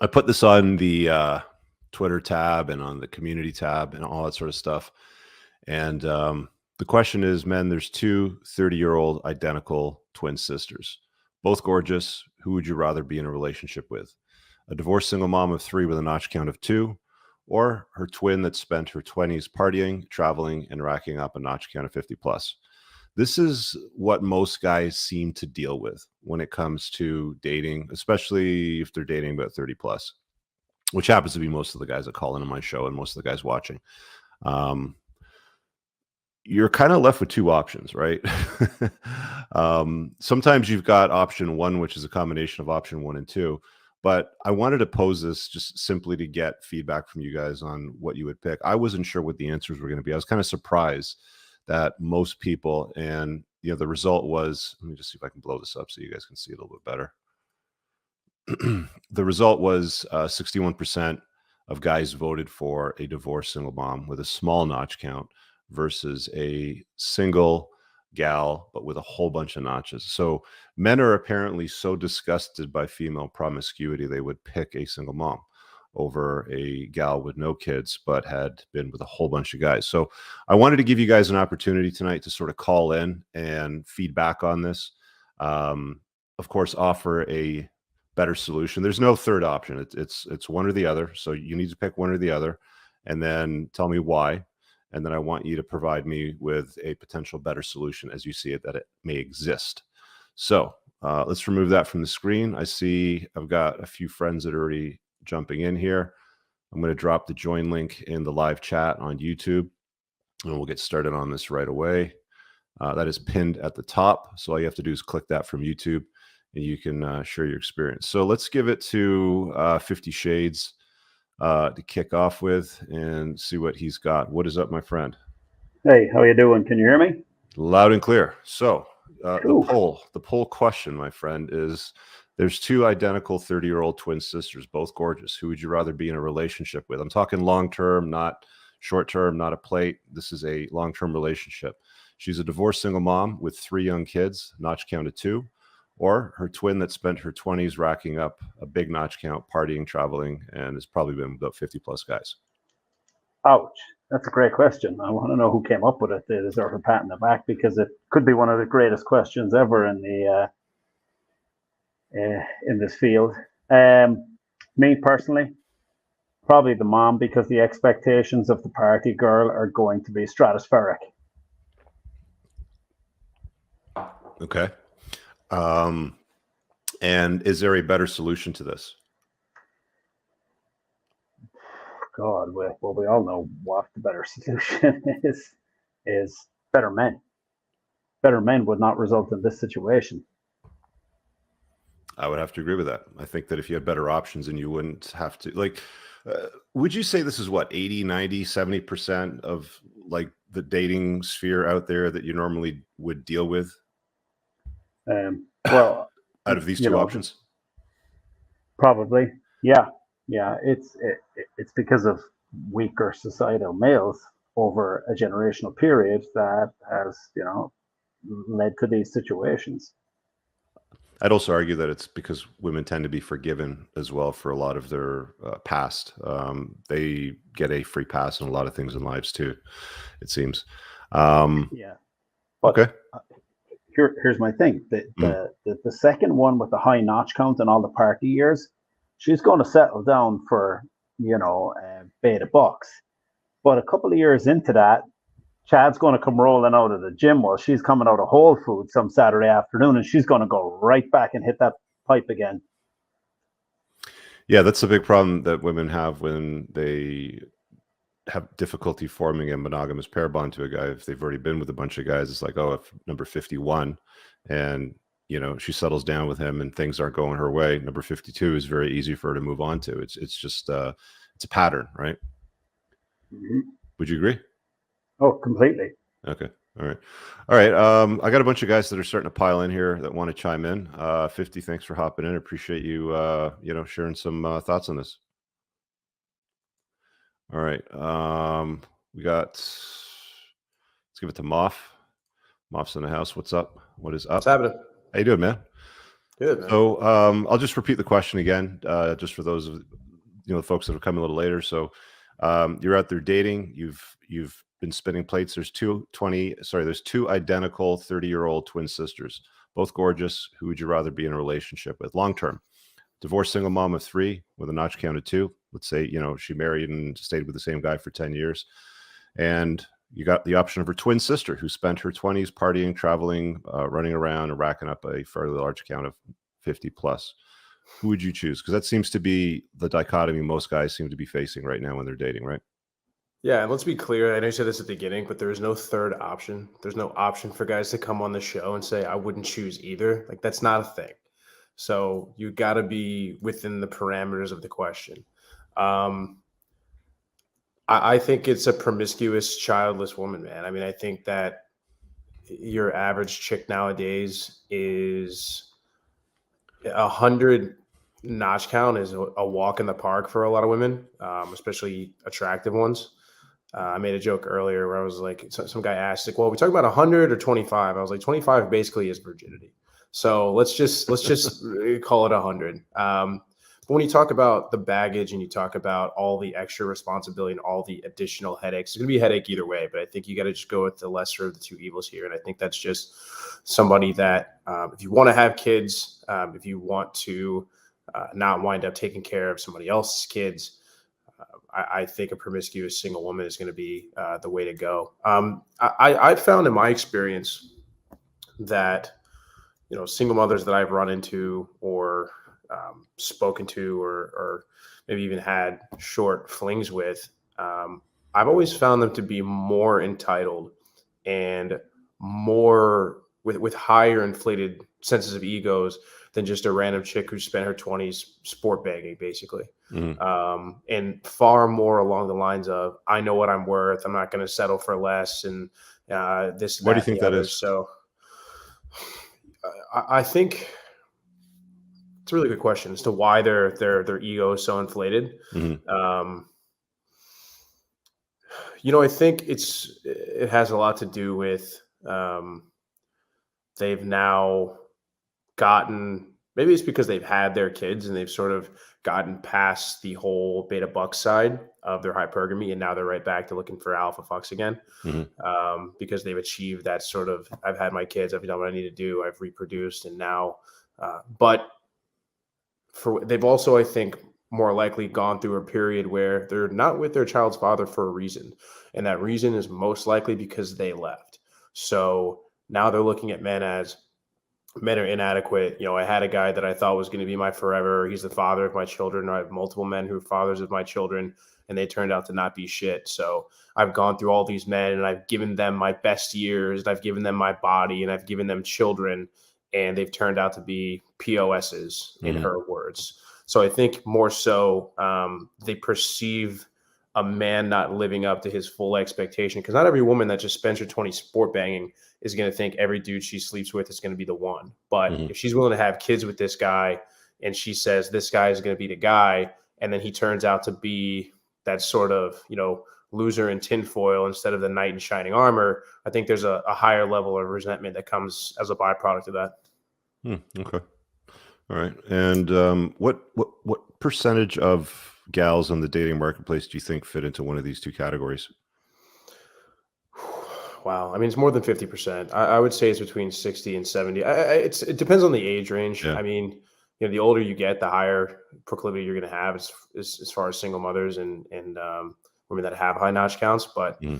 I put this on the Twitter tab and on the community tab and all that sort of stuff. And the question is, men, there's two 30-year-old identical twin sisters, both gorgeous. Who would you rather be in a relationship with? A divorced single mom of 3 with a notch count of 2, or her twin that spent her 20s partying, traveling, and racking up a notch count of 50 plus? This is what most guys seem to deal with when it comes to dating, especially if they're dating about 30 plus, which happens to be most of the guys that call into my show and most of the guys watching. You're kind of left with 2 options, right? Sometimes you've got option 1, which is a combination of option 1 and 2. But I wanted to pose this just simply to get feedback from you guys on what you would pick. I wasn't sure what the answers were going to be. I was kind of surprised that most people, and the result was, let me just see if I can blow this up so you guys can see it a little bit better. The result was 61% of guys voted for a divorced single mom with a small notch count versus a single gal but with a whole bunch of notches. So men are apparently so disgusted by female promiscuity they would pick a single mom over a gal with no kids but had been with a whole bunch of guys. So I wanted to give you guys an opportunity tonight to sort of call in and feedback on this. Of course, offer a better solution. There's no third option. It's one or the other. So you need to pick one or the other and then tell me why. And then I want you to provide me with a potential better solution as you see it, that it may exist. So let's remove that from the screen. I see I've got a few friends that are already jumping in here. I'm going to drop the join link in the live chat on YouTube, and we'll get started on this right away. That is pinned at the top. So all you have to do is click that from YouTube, and you can share your experience. So let's give it to 50 Shades to kick off with and see what he's got. What is up, my friend? Hey, how you doing? Can you hear me? Loud and clear. So Cool. the poll question, my friend, is there's 2 identical 30-year-old twin sisters, both gorgeous. Who would you rather be in a relationship with? I'm talking long-term, not short-term, not a plate. This is a long-term relationship. She's a divorced single mom with 3 young kids, notch count of 2. Or her twin that spent her 20s racking up a big notch count, partying, traveling, and has probably been with about 50 plus guys. Ouch. That's a great question. I want to know who came up with it. They deserve a pat in the back because it could be one of the greatest questions ever in the in this field. Me personally, probably the mom, because the expectations of the party girl are going to be stratospheric. Okay. And is there a better solution to this? God, well, we all know what the better solution is better men. Better men would not result in this situation. I would have to agree with that. I think that if you had better options and you wouldn't have to, would you say this is what, 80, 90, 70% of like the dating sphere out there that you normally would deal with? Well, out of these 2 options? Probably. Yeah. It's because of weaker societal males over a generational period that has, led to these situations. I'd also argue that it's because women tend to be forgiven as well for a lot of their past. They get a free pass on a lot of things in lives too, it seems. Yeah. But, okay. Here's my thing. The second one with the high notch count and all the party years, she's going to settle down for, beta bucks. But a couple of years into that, Chad's going to come rolling out of the gym while she's coming out of Whole Foods some Saturday afternoon, and she's going to go right back and hit that pipe again. Yeah, that's a big problem that women have when they have difficulty forming a monogamous pair bond to a guy. If they've already been with a bunch of guys, it's like, oh, if number 51 and she settles down with him and things aren't going her way, number 52 is very easy for her to move on to. It's just it's a pattern, right? Mm-hmm. Would you agree? Oh, completely. Okay. All right. I got a bunch of guys that are starting to pile in here that want to chime in. 50, thanks for hopping in. I appreciate you sharing some thoughts on this. All right. We got, let's give it to Mops. Mops in the house. What's up? What is up? What's happening? How you doing, man? Good, man. So I'll just repeat the question again, just for those of the folks that have come a little later. So you're out there dating. You've been spinning plates. There's two identical 30-year-old twin sisters, both gorgeous. Who would you rather be in a relationship with long term? Divorced single mom of 3 with a notch count of 2. Let's say she married and stayed with the same guy for 10 years, and you got the option of her twin sister who spent her 20s partying, traveling, running around, and racking up a fairly large count of 50 plus. Who would you choose? Because that seems to be the dichotomy most guys seem to be facing right now when they're dating, right? Yeah, and let's be clear. I know you said this at the beginning, but there is no third option. There's no option for guys to come on the show and say, I wouldn't choose either. Like, that's not a thing. So you got to be within the parameters of the question. I think it's a promiscuous, childless woman, man. I mean, I think that your average chick nowadays is 100 notch count is a walk in the park for a lot of women, especially attractive ones. I made a joke earlier where I was like, some guy asked, like, well, we talk about 100 or 25. I was like, 25 basically is virginity. So let's just call it 100. But when you talk about the baggage and you talk about all the extra responsibility and all the additional headaches, it's going to be a headache either way. But I think you got to just go with the lesser of the two evils here. And I think that's just somebody that if you want to have kids, if you want to not wind up taking care of somebody else's kids, I think a promiscuous single woman is going to be the way to go. I found in my experience that, single mothers that I've run into or spoken to or maybe even had short flings with, I've always found them to be more entitled and more with higher inflated senses of egos than just a random chick who spent her 20s sport bagging, basically. Mm-hmm. And far more along the lines of, I know what I'm worth. I'm not going to settle for less. And this, Why do you that, think the that other. is? So I think it's a really good question as to why their ego is so inflated. Mm-hmm. I think it has a lot to do with they've now gotten, maybe it's because they've had their kids and they've sort of gotten past the whole beta buck side of their hypergamy, and now they're right back to looking for alpha fucks again. Mm-hmm. Because they've achieved that sort of, I've had my kids, I've done what I need to do, I've reproduced, and now but they've also, I think, more likely gone through a period where they're not with their child's father for a reason, and that reason is most likely because they left. So now they're looking at men as men are inadequate. I had a guy that I thought was going to be my forever. He's the father of my children. I have multiple men who are fathers of my children, and they turned out to not be shit. So I've gone through all these men and I've given them my best years and I've given them my body and I've given them children, and they've turned out to be POSs in Mm-hmm. her words. So I think more so they perceive a man not living up to his full expectation, because not every woman that just spends her 20 sport banging is going to think every dude she sleeps with is going to be the one. But Mm-hmm. if she's willing to have kids with this guy and she says this guy is going to be the guy, and then he turns out to be that sort of, loser in tinfoil instead of the knight in shining armor, I think there's a higher level of resentment that comes as a byproduct of that. Okay. All right. And what percentage of gals on the dating marketplace do you think fit into one of these two categories? Wow. I mean, it's more than 50%. I would say it's between 60 and 70. It depends on the age range. Yeah. I mean, the older you get, the higher proclivity you're going to have as far as single mothers and women that have high notch counts. But you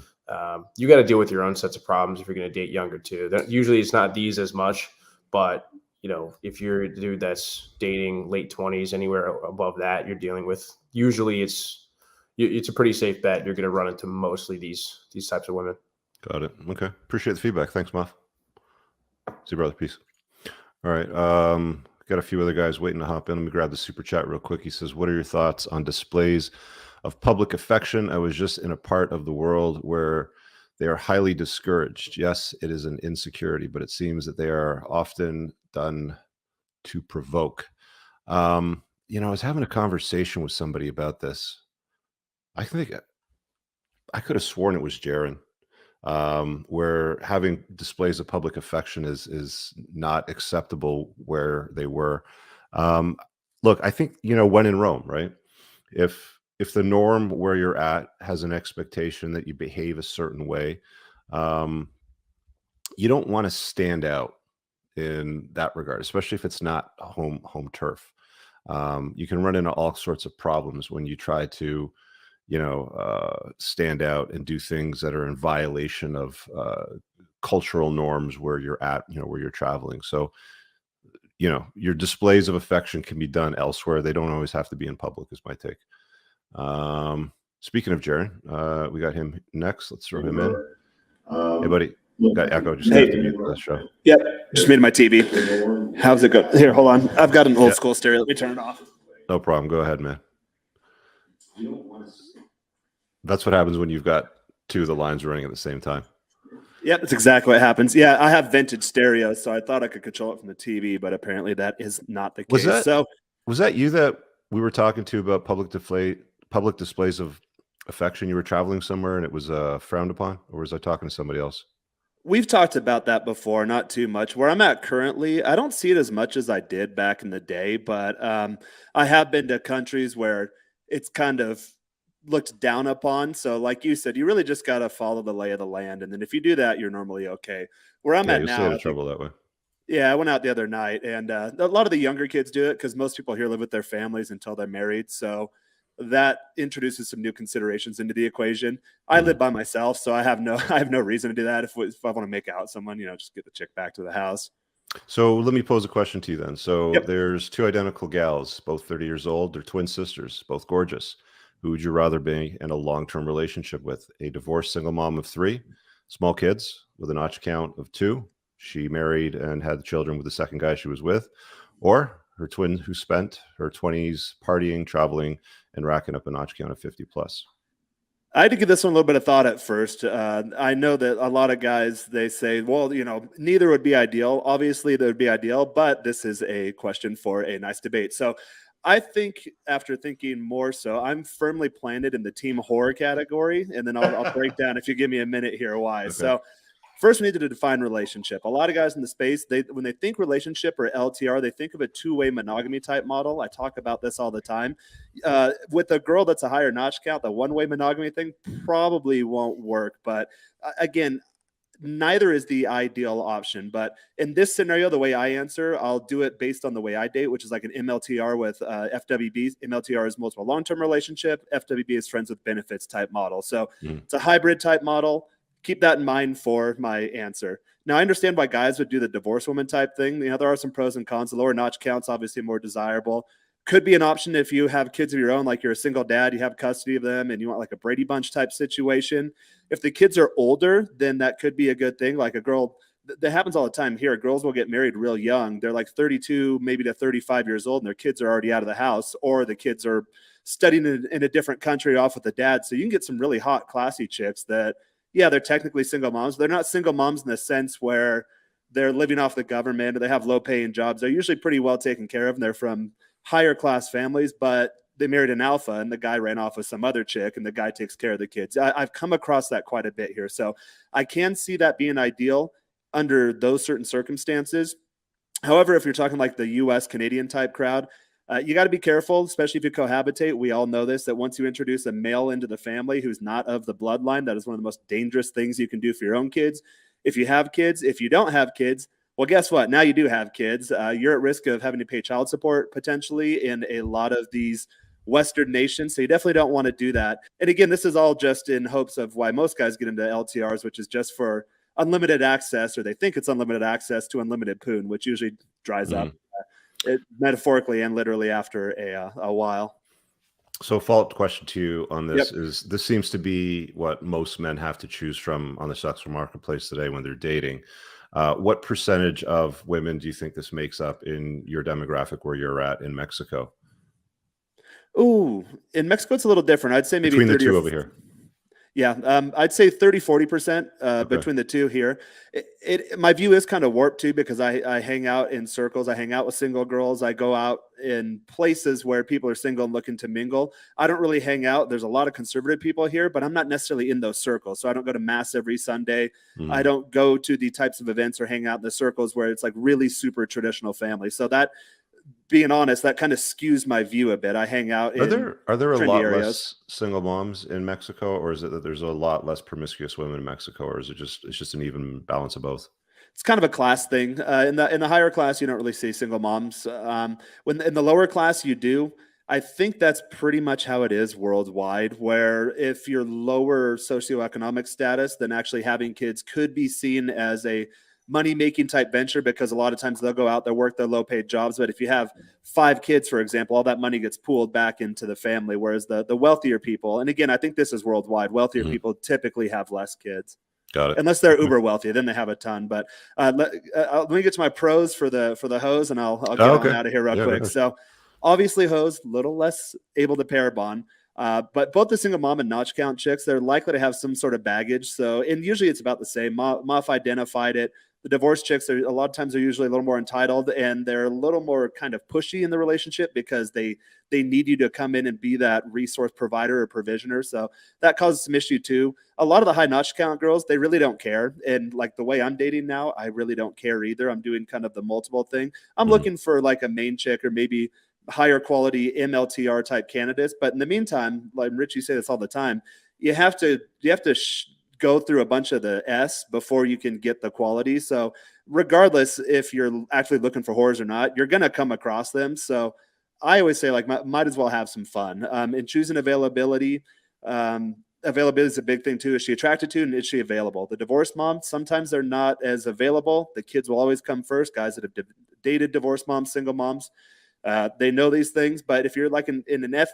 got to deal with your own sets of problems if you're going to date younger too. Usually it's not these as much, but if you're a dude that's dating late 20s, anywhere above that, you're dealing with, usually it's a pretty safe bet you're going to run into mostly these types of women. Got it. Okay. Appreciate the feedback. Thanks, Muff. See you, brother. Peace. All right. Got a few other guys waiting to hop in. Let me grab the super chat real quick. He says, what are your thoughts on displays of public affection? I was just in a part of the world where they are highly discouraged. Yes, it is an insecurity, but it seems that they are often done to provoke. I was having a conversation with somebody about this. I think I could have sworn it was Jaren. where having displays of public affection is not acceptable where they were. Look, I think, when in Rome, right? If the norm where you're at has an expectation that you behave a certain way, you don't want to stand out in that regard, especially if it's not home turf. You can run into all sorts of problems when you try to, stand out and do things that are in violation of cultural norms where you're at, where you're traveling. So, your displays of affection can be done elsewhere. They don't always have to be in public, is my take. Speaking of Jaren, we got him next. Let's throw him in. Hey, buddy. Got echo. Just have to mute the show. Yep. Just muted my TV. How's it go? Here, hold on. I've got an old school stereo. Let me turn it off. No problem. Go ahead, man. That's what happens when you've got two of the lines running at the same time. Yep, that's exactly what happens. Yeah, I have vintage stereo, so I thought I could control it from the TV, but apparently that is not the case. Was that you that we were talking to about public displays of affection? You were traveling somewhere and it was frowned upon, or was I talking to somebody else? We've talked about that before, not too much. Where I'm at currently, I don't see it as much as I did back in the day, but I have been to countries where it's kind of looked down upon. So like you said, you really just got to follow the lay of the land. And then if you do that, you're normally okay. Where I'm at now, stay out of trouble that way. Yeah, I went out the other night, and a lot of the younger kids do it because most people here live with their families until they're married. So that introduces some new considerations into the equation. I live by myself, so I have no reason to do that. If I want to make out with someone, just get the chick back to the house. So let me pose a question to you then. So There's two identical gals, both 30 years old. They're twin sisters, both gorgeous. Who would you rather be in a long-term relationship with? A divorced single mom of 3, small kids with a notch count of 2. She married and had children with the second guy she was with, or her twin who spent her 20s partying, traveling, and racking up a notch count of 50 plus. I had to give this one a little bit of thought at first. I know that a lot of guys, they say, well, neither would be ideal. Obviously, that would be ideal, but this is a question for a nice debate. So I think after thinking more so, I'm firmly planted in the team horror category, and then I'll break down, if you give me a minute here, why. Okay. So first, we need to define relationship. A lot of guys in the space, when they think relationship or LTR, they think of a two-way monogamy type model. I talk about this all the time. With a girl that's a higher notch count, the one-way monogamy thing probably won't work. But again, neither is the ideal option. But in this scenario, the way I answer, I'll do it based on the way I date, which is like an MLTR with FWB. MLTR is multiple long-term relationship. FWB is friends with benefits type model. So it's a hybrid type model. Keep that in mind for my answer. Now, I understand why guys would do the divorce woman type thing. There are some pros and cons. The lower notch count's obviously more desirable. Could be an option if you have kids of your own, like you're a single dad, you have custody of them, and you want like a Brady Bunch type situation. If the kids are older, then that could be a good thing. Like a girl, that happens all the time here. Girls will get married real young. They're like 32, maybe to 35 years old, and their kids are already out of the house, or the kids are studying in a different country off with the dad. So you can get some really hot, classy chicks that, yeah, they're technically single moms. They're not single moms in the sense where they're living off the government or they have low-paying jobs. They're usually pretty well taken care of, and they're from higher class families, but they married an alpha and the guy ran off with some other chick and the guy takes care of the kids. I've come across that quite a bit here. So I can see that being ideal under those certain circumstances. However, if you're talking like the US Canadian type crowd, you got to be careful, especially if you cohabitate. We all know this, that once you introduce a male into the family who's not of the bloodline, that is one of the most dangerous things you can do for your own kids. If you have kids, if you don't have kids, well, guess what? Now you do have kids. You're at risk of having to pay child support potentially in a lot of these Western nations. So you definitely don't want to do that. And again, this is all just in hopes of why most guys get into LTRs, which is just for unlimited access, or they think it's unlimited access to unlimited poon, which usually dries up metaphorically and literally after a while. So follow-up question to you on this is, this seems to be what most men have to choose from on the sexual marketplace today when they're dating. What percentage of women do you think this makes up in your demographic where you're at in Mexico? Ooh, in Mexico, it's a little different. I'd say maybe between the two over here. Yeah, I'd say 30-40% Okay. between the two here. My view is kind of warped too, because I hang out in circles. I hang out with single girls. I go out in places where people are single and looking to mingle. I don't really hang out. There's a lot of conservative people here, but I'm not necessarily in those circles. So I don't go to mass every Sunday. I don't go to the types of events or hang out in the circles where it's like really super traditional family. So that, being honest, that kind of skews my view a bit. I hang out in Are there a trendy lot areas. less single moms in Mexico, or is it that there's a lot less promiscuous women in Mexico, or is it just it's just an even balance of both? It's kind of a class thing. In the higher class, you don't really see single moms. When in the lower class, you do. I think that's pretty much how it is worldwide. Where if you're lower socioeconomic status, then actually having kids could be seen as a money-making type venture, because a lot of times they'll go out, they'll work their low-paid jobs. But if you have 5 kids, for example, all that money gets pooled back into the family. Whereas the wealthier people, and again, I think this is worldwide, wealthier people typically have less kids. Got it. Unless they're uber wealthy, then they have a ton. But let me get to my pros for the hose, and I'll get on out of here real quick. So obviously hose, little less able to pair bond. But both the single mom and notch count chicks, they're likely to have some sort of baggage. So, and usually it's about the same. Muff identified it. The divorced chicks are a lot of times, they're usually a little more entitled, and they're a little more kind of pushy in the relationship because they need you to come in and be that resource provider or provisioner. So that causes some issue too. A lot of the high notch count girls, they really don't care. And like the way I'm dating now, I really don't care either. I'm doing kind of the multiple thing. I'm looking for like a main chick or maybe higher quality MLTR type candidates. But in the meantime, like Richie say this all the time, you have to go through a bunch of the S before you can get the quality. So regardless if you're actually looking for whores or not, you're going to come across them. So I always say, like, might as well have some fun. In choosing availability, availability is a big thing too. Is she attracted to, and is she available? The divorced mom, sometimes they're not as available. The kids will always come first. Guys that have dated divorced moms, single moms, they know these things. But if you're like in an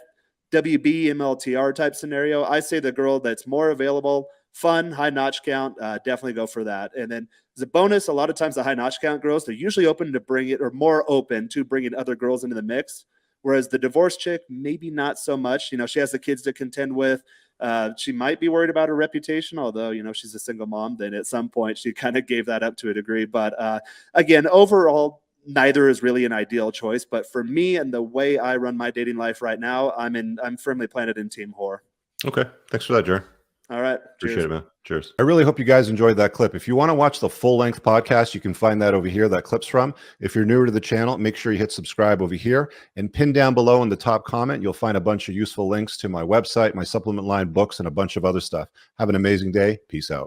FWB MLTR type scenario, I say the girl that's more available, fun, high notch count, definitely go for that. And then as a bonus, a lot of times the high notch count girls, they're usually open to bring it, or more open to bringing other girls into the mix. Whereas the divorced chick, maybe not so much. You know, she has the kids to contend with. She might be worried about her reputation, although, you know, she's a single mom. Then at some point she kind of gave that up to a degree. But again, overall, neither is really an ideal choice. But for me and the way I run my dating life right now, I'm firmly planted in team whore. Okay. Thanks for that, Jaren. All right. Appreciate it, man. Cheers. I really hope you guys enjoyed that clip. If you want to watch the full-length podcast, you can find that over here, that clip's from. If you're newer to the channel, make sure you hit subscribe over here, and pin down below in the top comment, you'll find a bunch of useful links to my website, my supplement line, books, and a bunch of other stuff. Have an amazing day. Peace out.